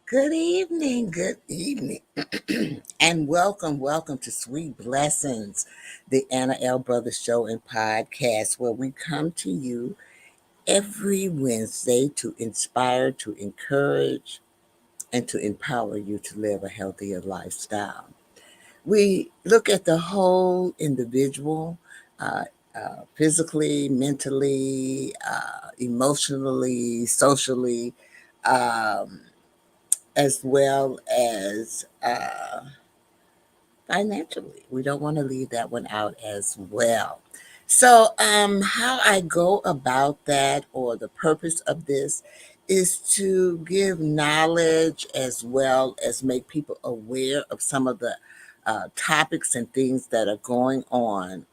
Good evening, and welcome to Sweet Blessings, the Anna L. Brothers Show and Podcast, where we come to you every Wednesday to inspire, to encourage, and to empower you to live a healthier lifestyle. We look at the whole individual, uh, physically, mentally, emotionally, socially, um, as well as financially. We don't want to leave that one out as well. So, how I go about that or the purpose of this is to give knowledge as well as make people aware of some of the topics and things that are going on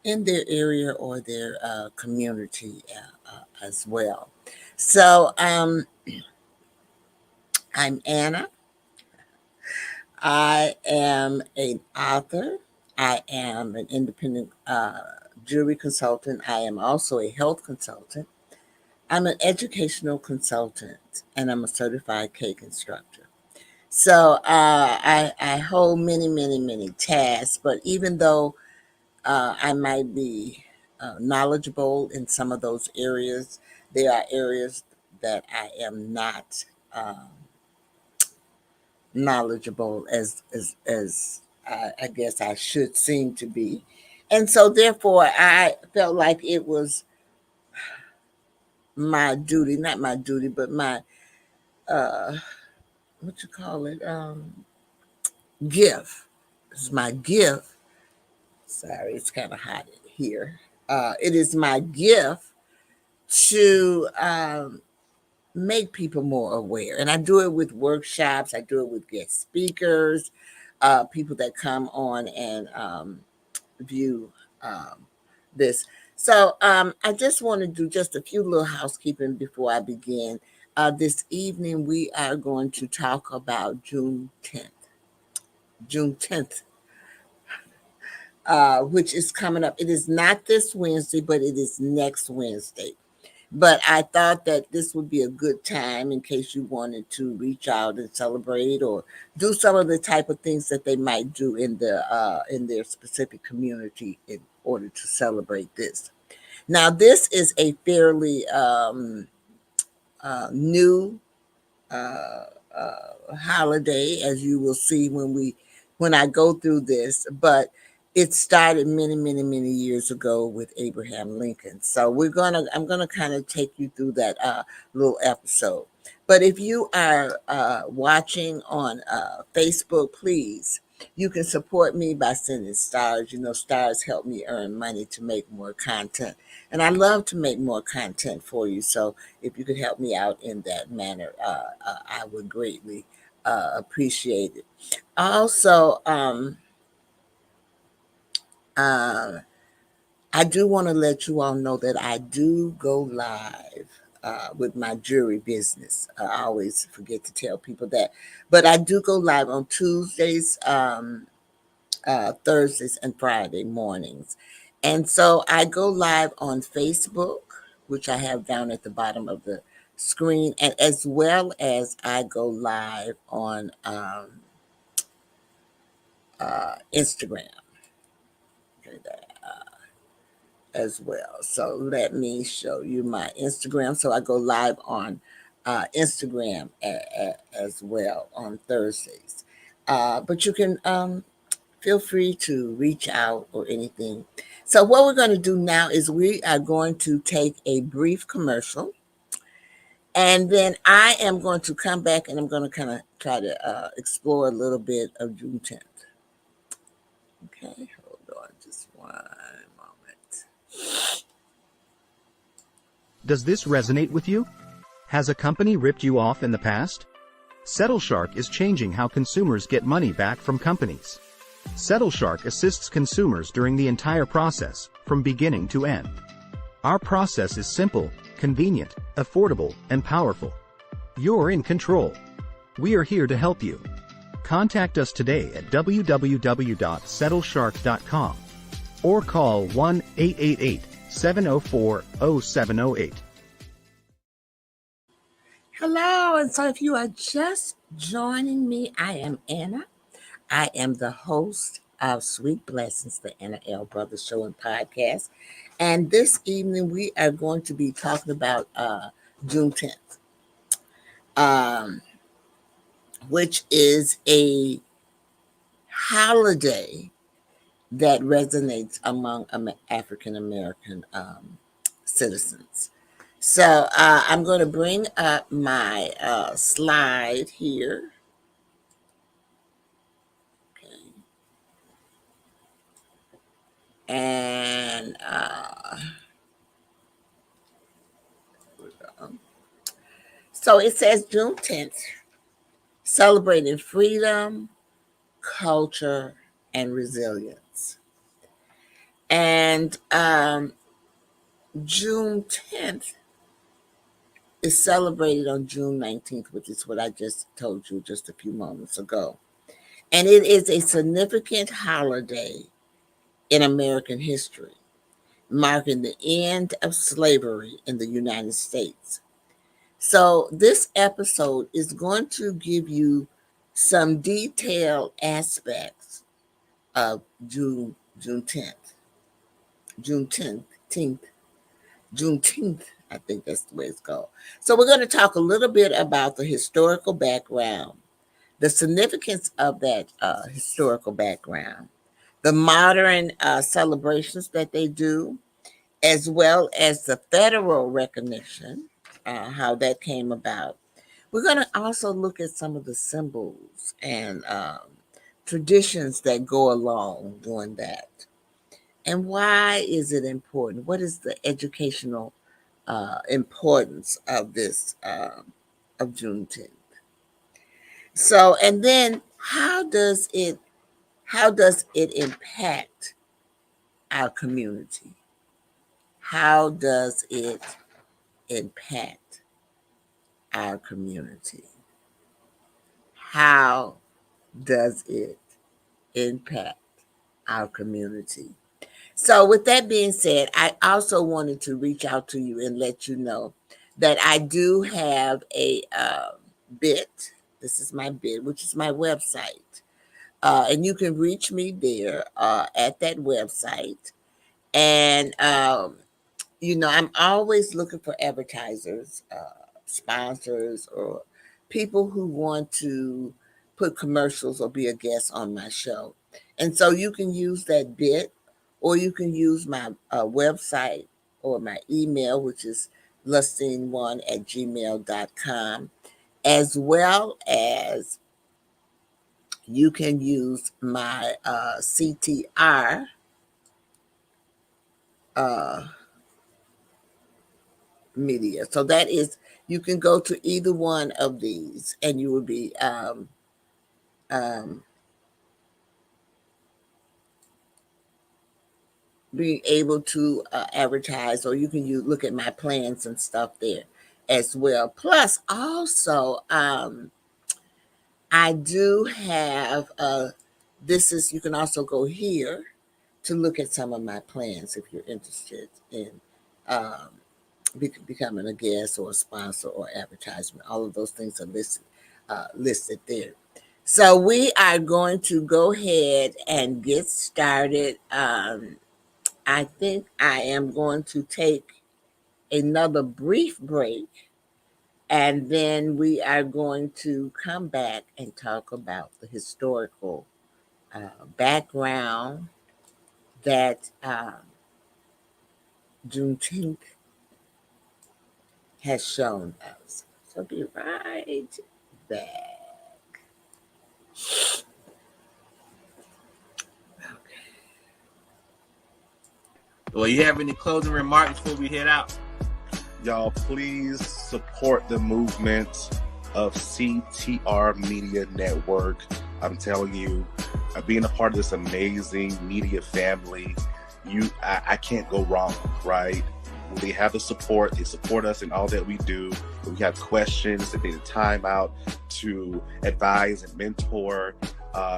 in their area or their community as well. So, I'm Anna. I am an author. I am an independent jury consultant. I am also a health consultant. I'm an educational consultant, and I'm a certified cake instructor. So I hold many tasks, but even though I might be knowledgeable in some of those areas, there are areas that I am not. Knowledgeable as I guess I should seem to be. And so therefore I felt like it was my duty, not my duty, but my uh what you call it, gift. It's my gift. Sorry, it's kind of hot in here. It is my gift to make people more aware. And I do it with workshops, I do it with guest speakers, people that come on and view this. So I just want to do just a few little housekeeping before I begin. This evening, we are going to talk about June 10th. June 10th, which is coming up. It is not this Wednesday, but it is next Wednesday. But I thought that this would be a good time in case you wanted to reach out and celebrate or do some of the type of things that they might do in their specific community in order to celebrate this. Now, this is a fairly new holiday, as you will see when I go through this, but it started many years ago with Abraham Lincoln. So I'm gonna kind of take you through that little episode. But if you are watching on Facebook, please, you can support me by sending stars. You know, stars help me earn money to make more content. And I love to make more content for you. So if you could help me out in that manner, I would greatly appreciate it. Also, uh, I do want to let you all know that I do go live with my jury business. I always forget to tell people that. But I do go live on Tuesdays, Thursdays, and Friday mornings. And so I go live on Facebook, which I have down at the bottom of the screen, and as well as I go live on Instagram. Okay, as well. So let me show you my Instagram. So I go live on Instagram as well on Thursdays. But you can feel free to reach out or anything. So what we're going to do now is we are going to take a brief commercial. And then I am going to come back and I'm going to kind of try to explore a little bit of June 10th. Okay, hold on just one moment. Does this resonate with you? Has a company ripped you off in the past? SettleShark is changing how consumers get money back from companies. SettleShark assists consumers during the entire process, from beginning to end. Our process is simple, convenient, affordable, and powerful. You're in control. We are here to help you. Contact us today at www.settleshark.com or call 1-888-704-0708. Hello, and so if you are just joining me, I am Anna. I am the host of Sweet Blessings, the Anna L. Brothers Show and Podcast. And this evening we are going to be talking about Juneteenth, um, which is a holiday that resonates among African American citizens. So I'm going to bring up my slide here. Okay. And so it says Juneteenth, celebrating freedom, culture, and resilience. And Juneteenth is celebrated on June 19th, which is what I just told you just a few moments ago. And it is a significant holiday in American history, marking the end of slavery in the United States. So, this episode is going to give you some detailed aspects of Juneteenth. Juneteenth. Juneteenth, I think that's the way it's called. So, we're going to talk a little bit about the historical background, the significance of that historical background, the modern celebrations that they do, as well as the federal recognition, how that came about. We're going to also look at some of the symbols and traditions that go along doing that. And why is it important? What is the educational importance of this, of Juneteenth? So, and then how does it impact our community? How does it impact our community? How does it impact our community? So, with that being said, I also wanted to reach out to you and let you know that I do have a bit. This is my bit, which is my website. And you can reach me there at that website. And I'm always looking for advertisers, sponsors, or people who want to put commercials or be a guest on my show. And so you can use that bit, or you can use my website or my email, which is lustine1@gmail.com, as well as you can use my CTR media. So that is, you can go to either one of these and you will be being able to advertise, or you can look at my plans and stuff there as well. Plus, also, I do have you can also go here to look at some of my plans if you're interested in um, becoming a guest or a sponsor or advertisement. All of those things are listed there. So we are going to go ahead and get started. I think I am going to take another brief break, and then we are going to come back and talk about the historical background that Juneteenth has shown us. So be right back. Well, you have any closing remarks before we head out? Y'all, please support the movement of CTR Media Network. I'm telling you, being a part of this amazing media family, I can't go wrong, right? They have the support. They support us in all that we do. If we have questions, they take the time out to advise and mentor.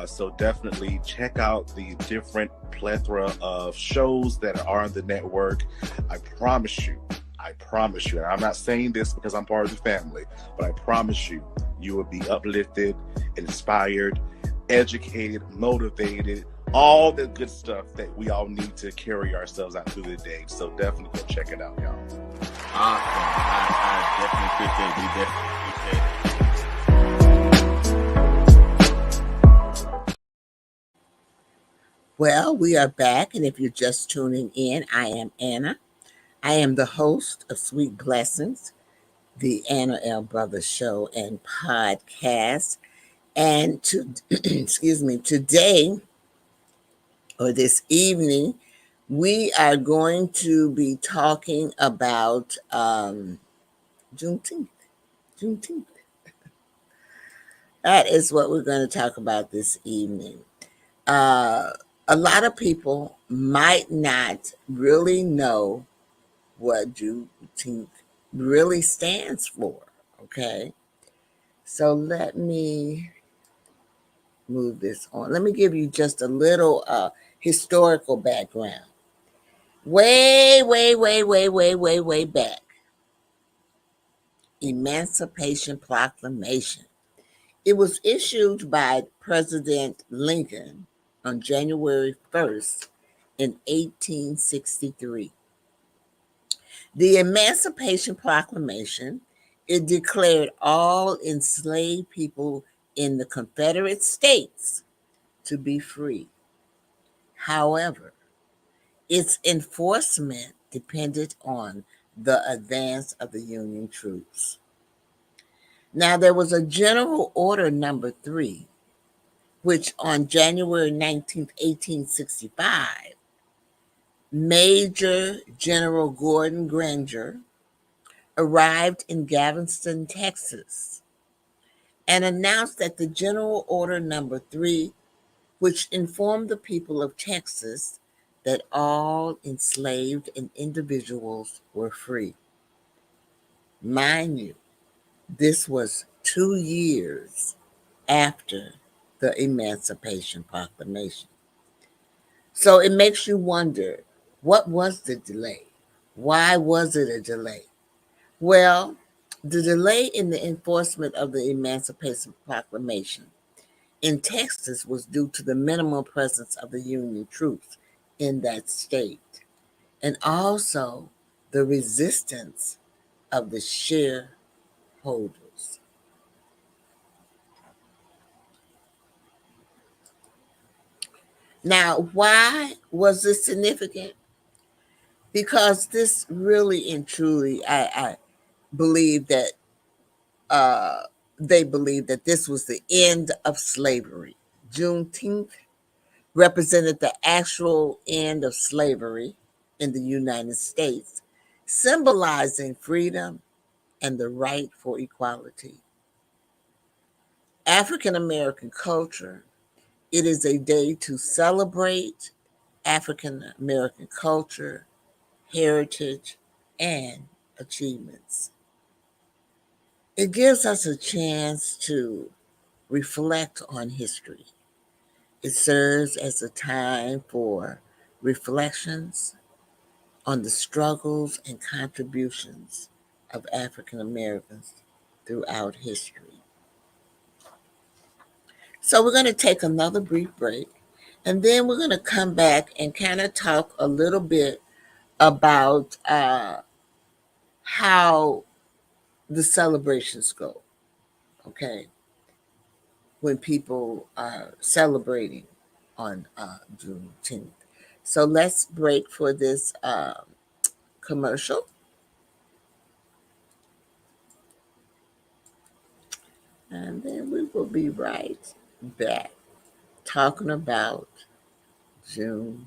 So definitely check out the different plethora of shows that are on the network. I promise you, I promise you, and I'm not saying this because I'm part of the family, but I promise you, you will be uplifted, inspired, educated, motivated, all the good stuff that we all need to carry ourselves out through the day. So definitely go check it out, y'all. Awesome. I definitely appreciate it. Well, we are back, and if you're just tuning in, I am Anna. I am the host of Sweet Blessings, the Anna L. Brothers Show and podcast. And excuse me, today or this evening, we are going to be talking about Juneteenth. Juneteenth. That is what we're going to talk about this evening. A lot of people might not really know what Juneteenth really stands for, okay? So let me move this on. Let me give you just a little historical background. Way back. Emancipation Proclamation. It was issued by President Lincoln on January 1st in 1863. The Emancipation Proclamation, it declared all enslaved people in the Confederate States to be free. However, its enforcement depended on the advance of the Union troops. Now, there was a General Order Number 3, which on January 19th, 1865, Major General Gordon Granger arrived in Galveston, Texas, and announced that the General Order Number 3, which informed the people of Texas that all enslaved individuals were free. Mind you, this was 2 years after the Emancipation Proclamation. So it makes you wonder, what was the delay? Why was it a delay? Well, the delay in the enforcement of the Emancipation Proclamation in Texas was due to the minimal presence of the Union troops in that state, and also the resistance of the shareholders. Now, why was this significant? Because this really and truly, I believe that they believed that this was the end of slavery. Juneteenth represented the actual end of slavery in the United States, symbolizing freedom and the right for equality. African American culture, it is a day to celebrate African American culture, heritage, and achievements. It gives us a chance to reflect on history. It serves as a time for reflections on the struggles and contributions of African Americans throughout history. So we're going to take another brief break, and then we're going to come back and kind of talk a little bit about how the celebrations go, okay, when people are celebrating on Juneteenth. So let's break for this commercial. And then we will be right back talking about Juneteenth.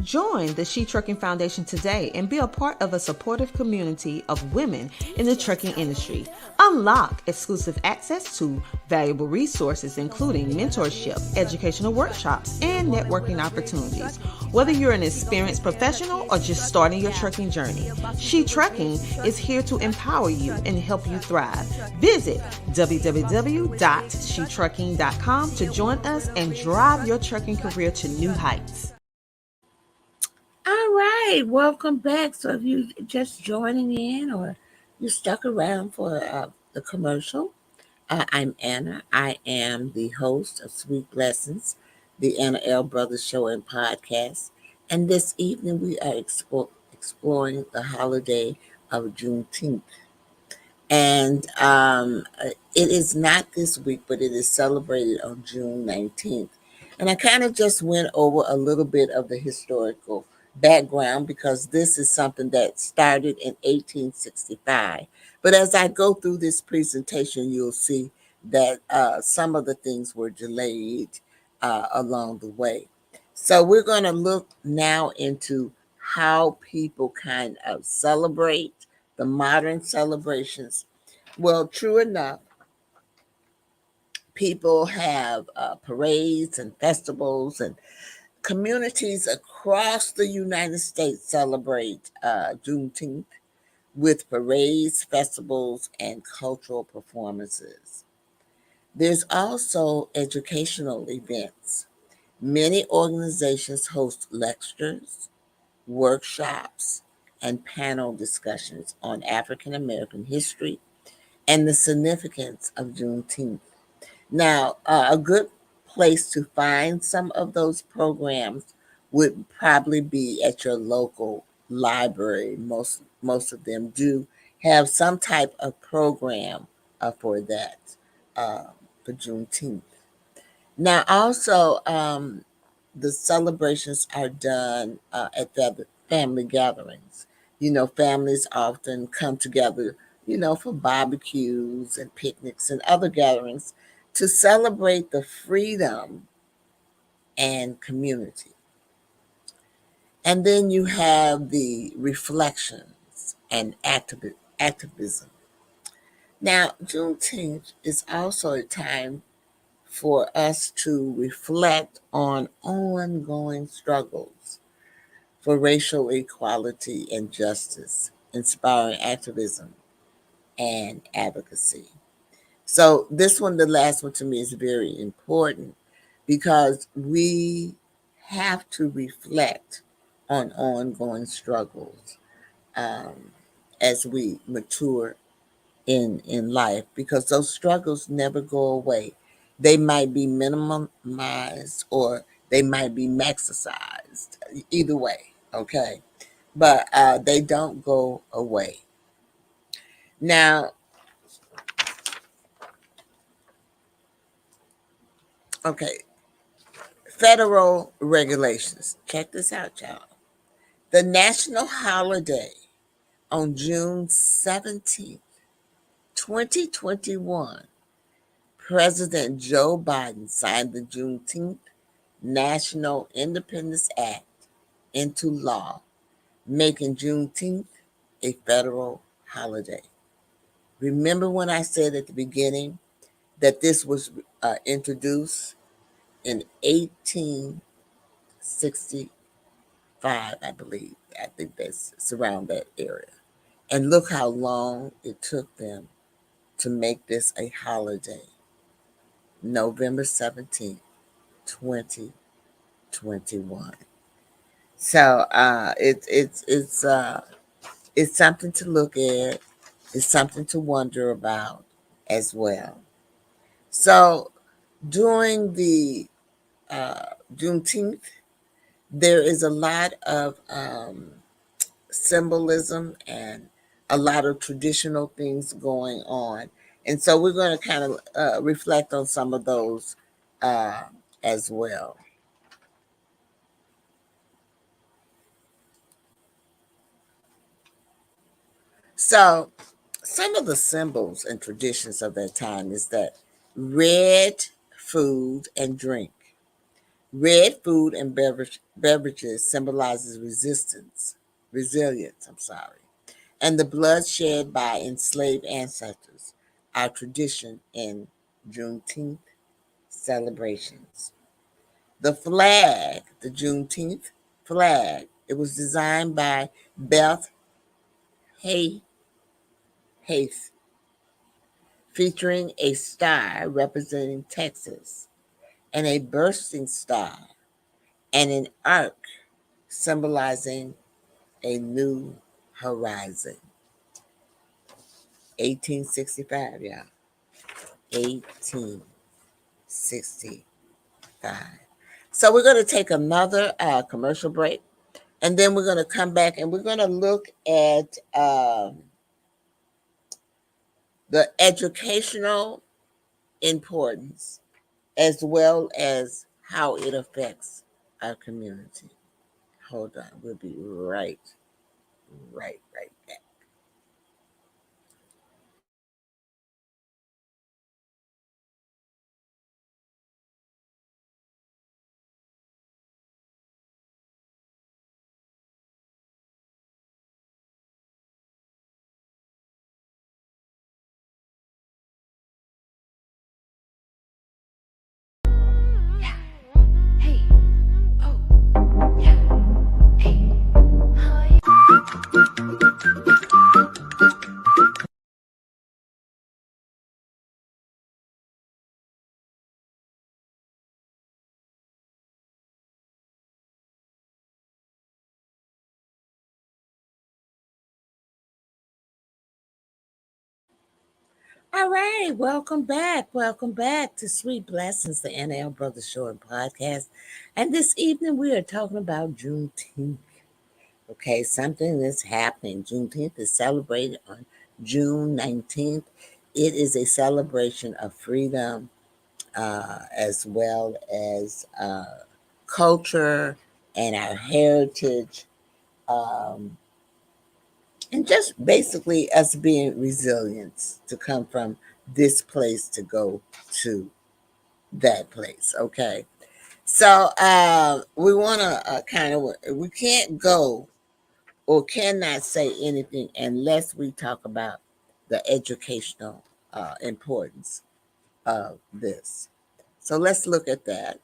Join the She Trucking Foundation today and be a part of a supportive community of women in the trucking industry. Unlock exclusive access to valuable resources, including mentorship, educational workshops, and networking opportunities. Whether you're an experienced professional or just starting your trucking journey, She Trucking is here to empower you and help you thrive. Visit www.shetrucking.com to join us and drive your trucking career to new heights. All All right, welcome back. So if you just joining in or you stuck around for the commercial, I'm Anna. I am the host of Sweet Blessings, the Anna L. Brothers Show and Podcast. And this evening we are exploring the holiday of Juneteenth. And it is not this week, but it is celebrated on June 19th. And I kind of just went over a little bit of the historical background because this is something that started in 1865. But as I go through this presentation, you'll see that some of the things were delayed along the way. So we're going to look now into how people kind of celebrate the modern celebrations. Well, true enough, people have parades and festivals, and communities across the United States celebrate Juneteenth with parades, festivals, and cultural performances. There's also educational events. Many organizations host lectures, workshops, and panel discussions on African American history and the significance of Juneteenth. Now, a good place to find some of those programs would probably be at your local library. Most of them do have some type of program for that uh, for Juneteenth. Now, also, the celebrations are done at family gatherings. Families often come together, for barbecues and picnics and other gatherings to celebrate the freedom and community. And then you have the reflections and activism. Now, Juneteenth is also a time for us to reflect on ongoing struggles for racial equality and justice, inspiring activism and advocacy. So, this one, the last one to me, is very important because we have to reflect on ongoing struggles um, as we mature in life because those struggles never go away. They might be minimized or they might be maximized. Either way, okay? But they don't go away. Now, okay, federal regulations. Check this out, y'all. The national holiday on June 17th, 2021, President Joe Biden signed the Juneteenth National Independence Act into law, making Juneteenth a federal holiday. Remember when I said at the beginning that this was introduced in 1865, I believe. I think it's around that area. And look how long it took them to make this a holiday. November 17th, 2021. So it's something to look at. It's something to wonder about as well. So during the Juneteenth, there is a lot of symbolism and a lot of traditional things going on. And so we're going to kind of reflect on some of those uh, as well. So some of the symbols and traditions of that time is that red food and drink. Red food and beverages symbolizes resilience, and the blood shed by enslaved ancestors, our tradition in Juneteenth celebrations. The Juneteenth flag, it was designed by Beth Hay Hayes, featuring a star representing Texas and a bursting star and an arc symbolizing a new horizon. 1865, yeah. 1865. So we're going to take another commercial break, and then we're going to come back and we're going to look at the educational importance as well as how it affects our community. Hold on, we'll be right back. All right, welcome back. Welcome back to Sweet Blessings, the NL Brothers Show and Podcast. And this evening we are talking about Juneteenth. Okay, something that's happening. Juneteenth is celebrated on June 19th. It is a celebration of freedom as well as culture and our heritage. Um, and just basically us being resilient to come from this place to go to that place. Okay. So we want to kind of, we can't go or cannot say anything unless we talk about the educational importance of this. So let's look at that.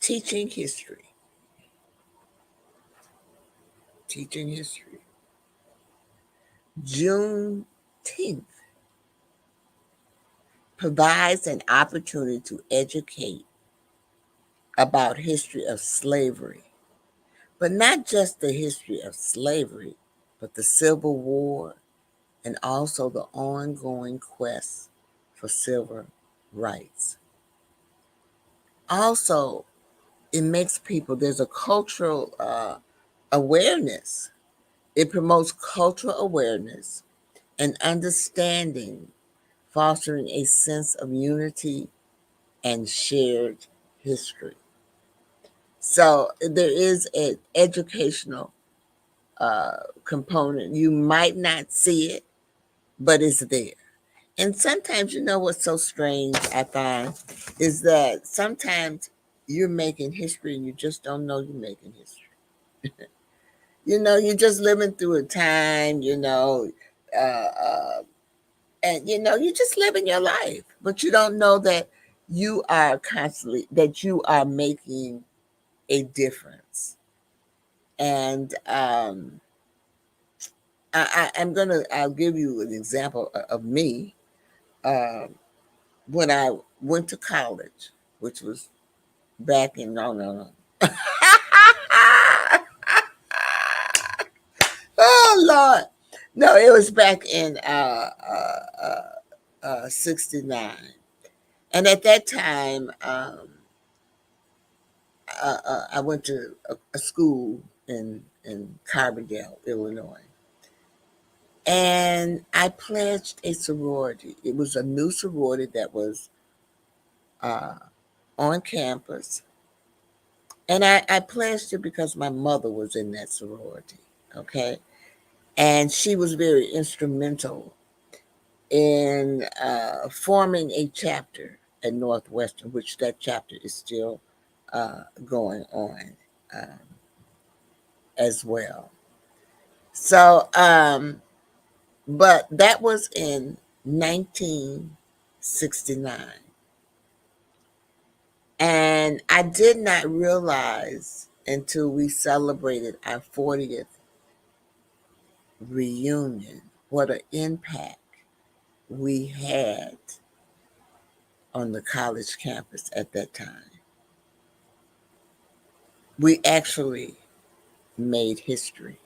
Teaching history. Teaching history. Juneteenth provides an opportunity to educate about history of slavery, but not just the history of slavery, but the Civil War and also the ongoing quest for civil rights. Also, it makes people, there's a cultural awareness. It promotes cultural awareness and understanding, fostering a sense of unity and shared history. So there is an educational component. You might not see it, but it's there. And sometimes, you know what's so strange, I find, is that sometimes you're making history and you just don't know you're making history. You're just living through a time, uh, uh, and you're just living your life, but you don't know that that you are making a difference. And I'll give you an example of me. When I went to college, which was back in no. Oh Lord. No, it was back in 69. And at that time, I went to a school in Carbondale, Illinois. And I pledged a sorority. It was a new sorority that was uh, on campus. And I pledged it because my mother was in that sorority. Okay. And she was very instrumental in forming a chapter at Northwestern, which that chapter is still going on um, as well. So, but that was in 1969. And I did not realize until we celebrated our 40th reunion what an impact we had on the college campus at that time. We actually made history,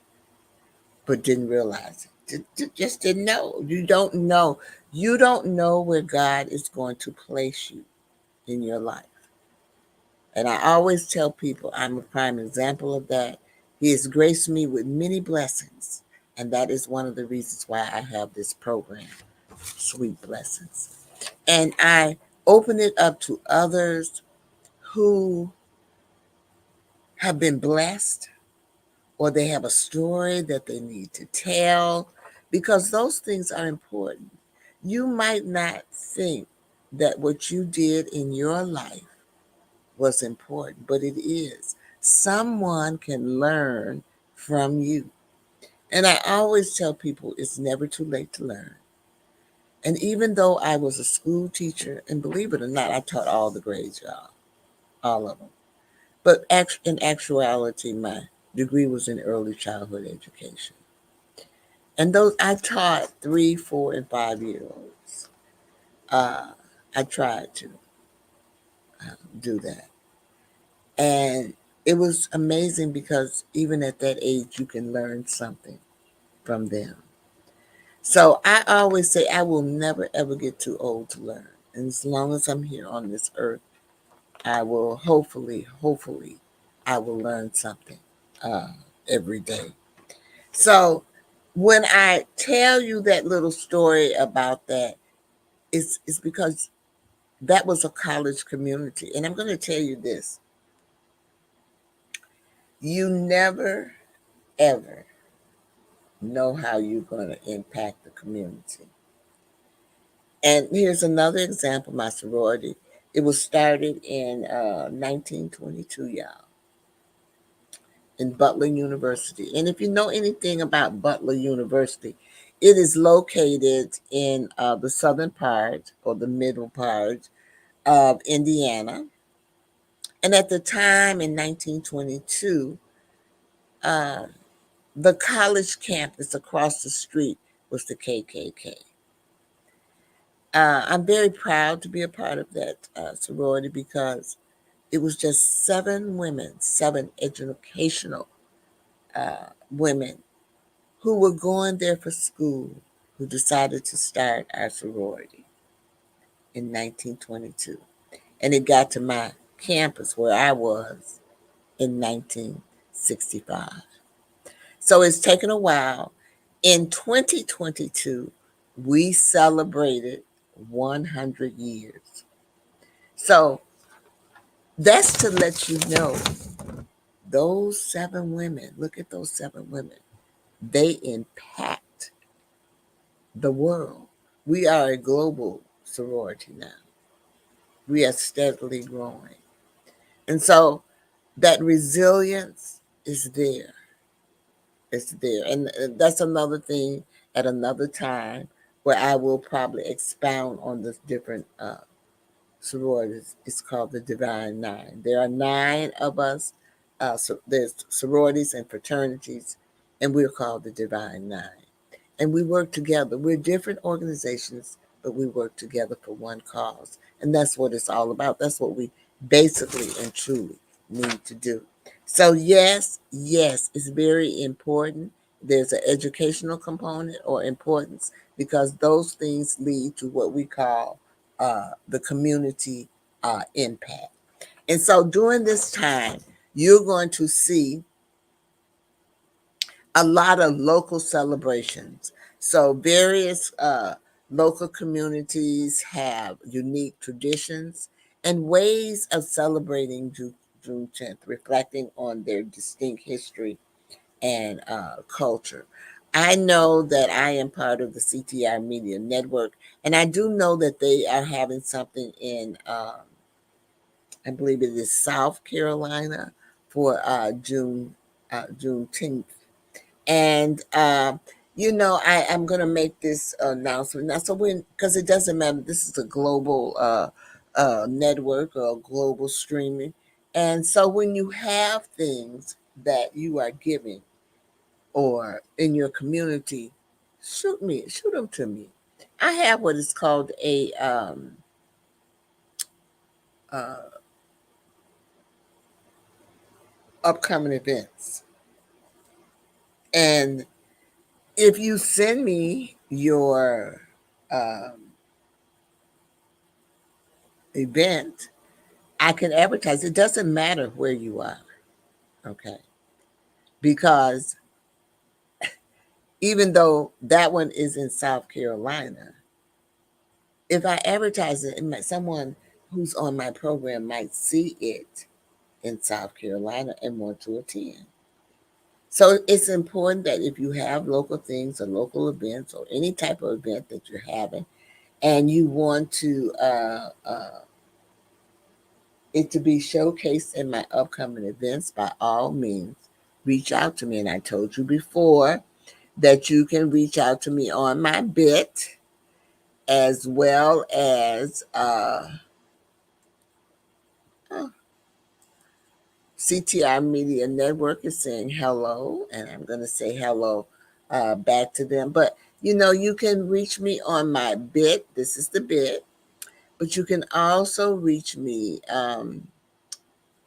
but didn't realize it. Just didn't know. You don't know. You don't know where God is going to place you in your life. And I always tell people I'm a prime example of that. He has graced me with many blessings. And that is one of the reasons why I have this program, Sweet Blessings. And I open it up to others who have been blessed, or they have a story that they need to tell, because those things are important. You might not think that what you did in your life was important, but it is. Someone can learn from you. And I always tell people it's never too late to learn. And even though I was a school teacher, and believe it or not, I taught all the grades, y'all, all of them. But in actuality, my degree was in early childhood education. And those I taught 3, 4, and 5 year olds. I tried to do that. And it was amazing because even at that age, you can learn something from them. So I always say I will never ever get too old to learn. And as long as I'm here on this earth, I will hopefully, I will learn something uh, every day. So when I tell you that little story about that, it's because that was a college community. And I'm going to tell you this: you never ever know how you're going to impact the community. And here's another example: my sorority. It was started in 1922, y'all, in Butler University. And if you know anything about Butler University, it is located in the southern part or the middle part of Indiana. And at the time in 1922, uh, the college campus across the street was the KKK. I'm very proud to be a part of that sorority because it was just 7 women, 7 educational women who were going there for school who decided to start our sorority in 1922. And it got to my campus where I was in 1965. So it's taken a while. In 2022, we celebrated 100 years. So that's to let you know those 7 women, look at those 7 women, they impact the world. We are a global sorority now. We are steadily growing. And so that resilience is there. It's there. And that's another thing at another time where I will probably expound on the different sororities. It's called the Divine Nine. There are 9 of us. So there's sororities and fraternities, and we're called the Divine Nine. And we work together. We're different organizations, but we work together for one cause. And that's what it's all about. That's what we basically and truly need to do. So, yes, it's very important. There's an educational component or importance because those things lead to what we call the community impact. And so during this time, you're going to see a lot of local celebrations. So various local communities have unique traditions and ways of celebrating June 10th, reflecting on their distinct history and culture. I know that I am part of the CTR Media Network, and I do know that they are having something in, I believe it is South Carolina for Juneteenth. And I'm going to make this announcement now. So when, because it doesn't matter, this is a global network or global streaming. And so when you have things that you are giving or in your community, shoot them to me. I have what is called a uh, upcoming events. And if you send me your event, I can advertise. It doesn't matter where you are, okay? Because even though that one is in South Carolina, if I advertise it, someone who's on my program might see it in South Carolina and want to attend. So it's important that if you have local things or local events or any type of event that you're having, and you want to it to be showcased in my upcoming events, by all means, reach out to me. And I told you before that you can reach out to me on my bit, as well as oh, CTR Media Network is saying hello, and I'm going to say hello back to them. But you can reach me on my bit. This is the bit, but you can also reach me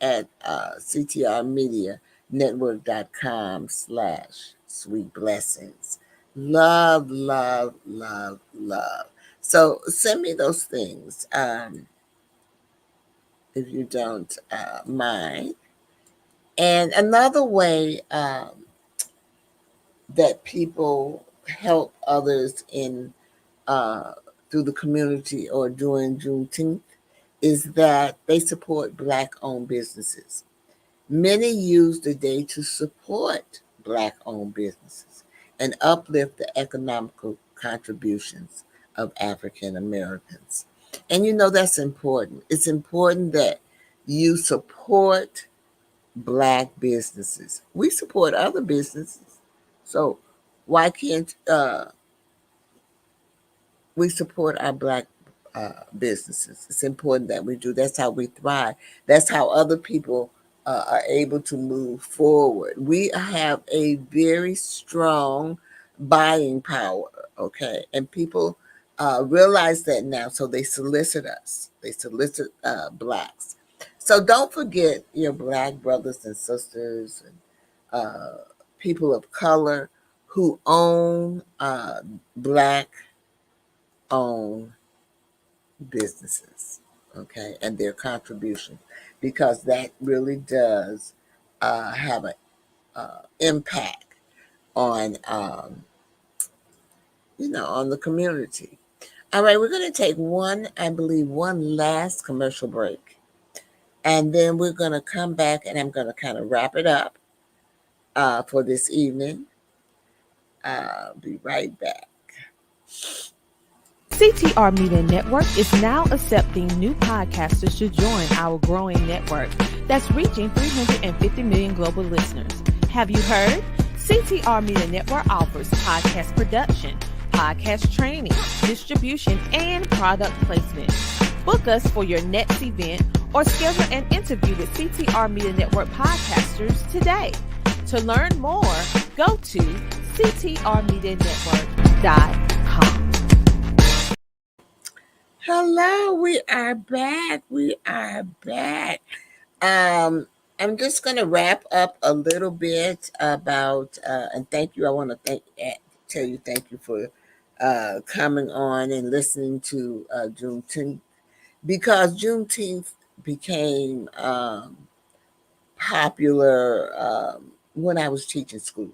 at ctrmedianetwork.com/sweet blessings. Love, love, love, love. So send me those things if you don't mind. And another way that people help others in uh, through the community or during Juneteenth is that they support Black-owned businesses. Many use the day to support Black-owned businesses and uplift the economical contributions of African Americans. And that's important. It's important that you support Black businesses. We support other businesses. So why can't we support our Black businesses? It's important that we do. That's how we thrive. That's how other people are able to move forward. We have a very strong buying power, okay? And people realize that now, so they solicit us. They solicit Blacks. So don't forget your Black brothers and sisters and people of color who own Black owned businesses, okay, and their contribution, because that really does have an impact on, on the community. All right, we're going to take one last commercial break, and then we're going to come back, and I'm going to kind of wrap it up for this evening. I'll be right back. CTR Media Network is now accepting new podcasters to join our growing network that's reaching 350 million global listeners. Have you heard? CTR Media Network offers podcast production, podcast training, distribution, and product placement. Book us for your next event or schedule an interview with CTR Media Network podcasters today. To learn more, go to ctrmedianetwork.com. Hello, we are back. We are back. I'm just going to wrap up a little bit about, and thank you. I want to tell you thank you for coming on and listening to Juneteenth, because Juneteenth became popular when I was teaching school.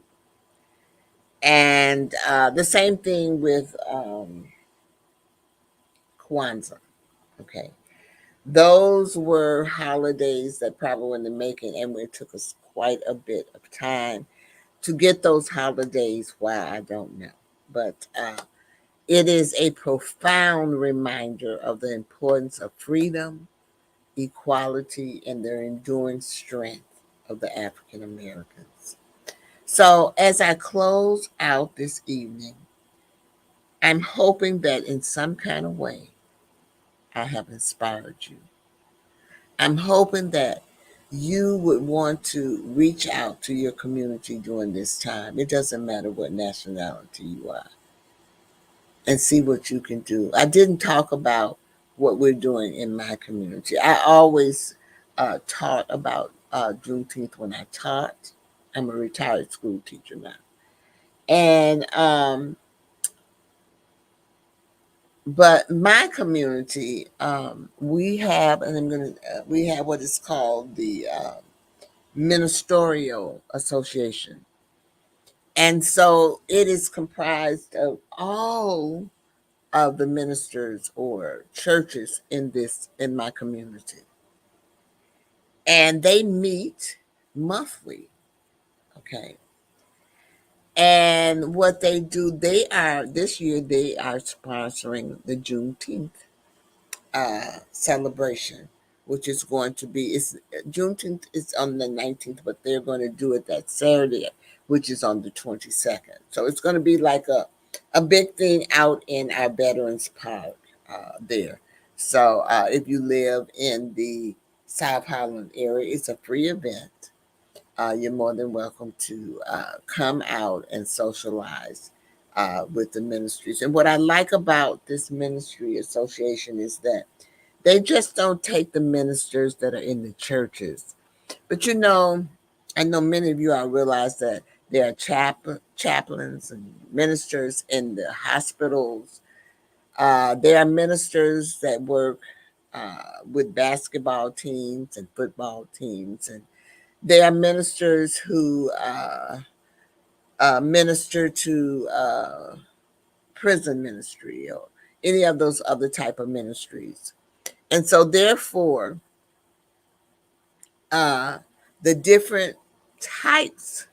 And the same thing with Kwanzaa, okay? Those were holidays that probably were in the making, and it took us quite a bit of time to get those holidays. Why, I don't know. But it is a profound reminder of the importance of freedom, equality, and the enduring strength of the African Americans. So as I close out this evening, I'm hoping that in some kind of way I have inspired you. I'm hoping that you would want to reach out to your community during this time. It doesn't matter what nationality you are, and see what you can do. I didn't talk about what we're doing in my community. I always taught about Juneteenth when I taught. I'm a retired school teacher now. And but my community, we have, and we have what is called the Ministerial Association, and so it is comprised of all of the ministers or churches in my community, and they meet monthly. Okay, and what they do, they are this year they are sponsoring the Juneteenth celebration, which is going to be it's Juneteenth is on the 19th, but they're going to do it that Saturday, which is on the 22nd. So it's going to be like a big thing out in our Veterans Park there. So if you live in the South Highland area, it's a free event. You're more than welcome to come out and socialize with the ministries. And what I like about this ministry association is that they just don't take the ministers that are in the churches. But I know many of you all realize that there are chaplains and ministers in the hospitals. There are ministers that work with basketball teams and football teams. And there are ministers who minister to prison ministry or any of those other type of ministries. And so therefore, uh, the different types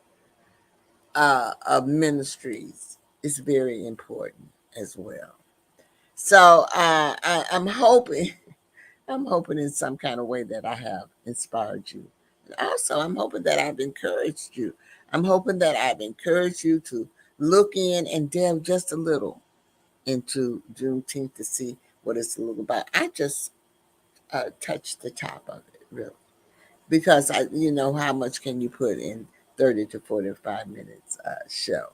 of ministries is very important as well. So I'm hoping, I'm hoping in some kind of way that I have inspired you. And also, I'm hoping that I've encouraged you. I'm hoping that I've encouraged you to look in and delve just a little into Juneteenth to see what it's all about. I just touched the top of it, really, because you know, how much can you put in 30 to 45 minutes show?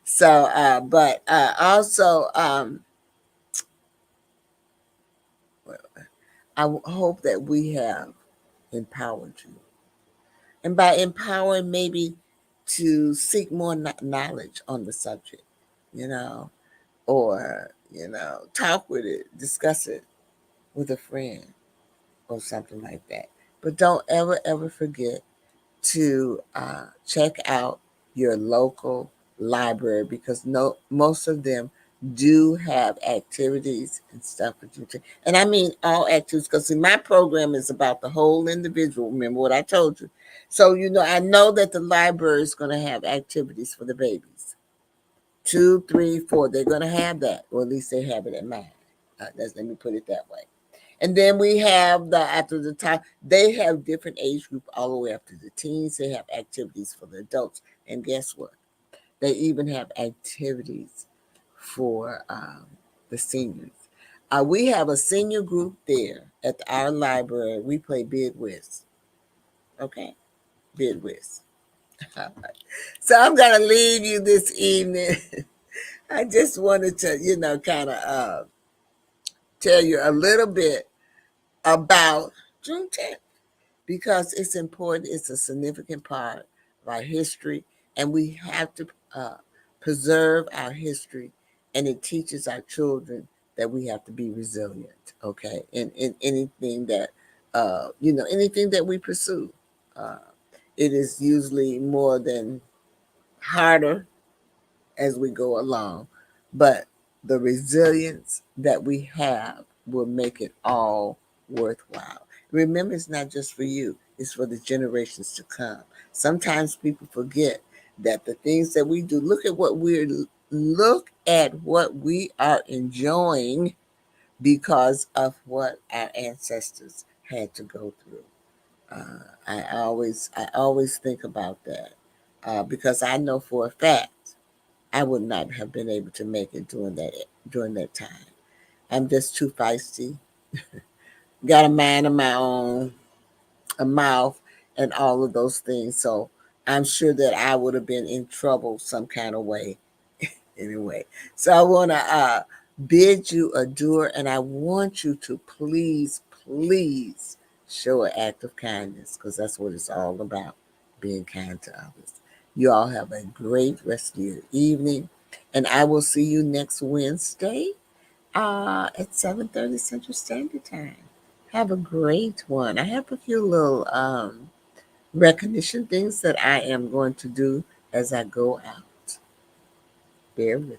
So, but also, hope that we have empowered you, and by empowering, maybe to seek more knowledge on the subject, you know, or talk with it, discuss it with a friend or something like that. But don't ever forget to check out your local library, because no most of them do have activities and stuff for you to, and I mean all activities, because my program is about the whole individual. Remember what I told you. So I know that the library is going to have activities for the babies, 2, 3, 4. They're going to have that, or at least they have it at mine. Let me put it that way. And then we have after the time, they have different age group all the way up to the teens. They have activities for the adults. And guess what? They even have activities for the seniors. We have a senior group there at our library. We play bid whist. Okay? Bid whist. So I'm going to leave you this evening. I just wanted to, kind of tell you a little bit about Juneteenth, because it's important. It's a significant part of our history, and we have to preserve our history. And it teaches our children that we have to be resilient. Okay, in anything that anything that we pursue, uh, it is usually more than harder as we go along, but the resilience that we have will make it all worthwhile. Remember, it's not just for you, it's for the generations to come. Sometimes people forget that the things that we do, look at what we are enjoying because of what our ancestors had to go through. I always think about that, because I know for a fact I would not have been able to make it during that time. I'm just too feisty. Got a mind of my own, a mouth, and all of those things. So I'm sure that I would have been in trouble some kind of way anyway. So I want to bid you adieu, and I want you to please, please show an act of kindness, because that's what it's all about, being kind to others. You all have a great rest of your evening, and I will see you next Wednesday at 7:30 Central Standard Time. Have a great one. I have a few little recognition things that I am going to do as I go out. Bear with me.